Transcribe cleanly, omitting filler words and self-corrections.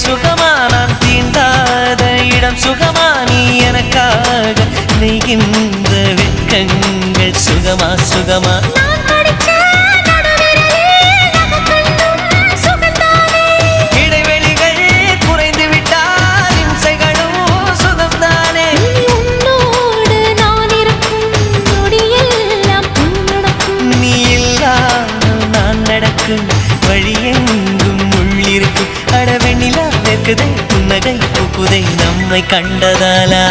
சுகமா நான் தீண்டாத இடம் சுகமா நீ எனக்காக நெய்கின்ற வெட்கங்கள் சுகமா சுகமா இடைவெளிகள் குறைந்து விட்டால் இம்சைகளும் சுகம்தானே உன்னோடு நான் இருக்கும் நொடியெல்லாம் நீ இல்லாமல் நான் நடக்கும் வழியெங்கும் உள்ளிருக்கும் அடவெண்ணிலா வெக்குதை புன்னகை புகுதை நம்மை கண்டதாலா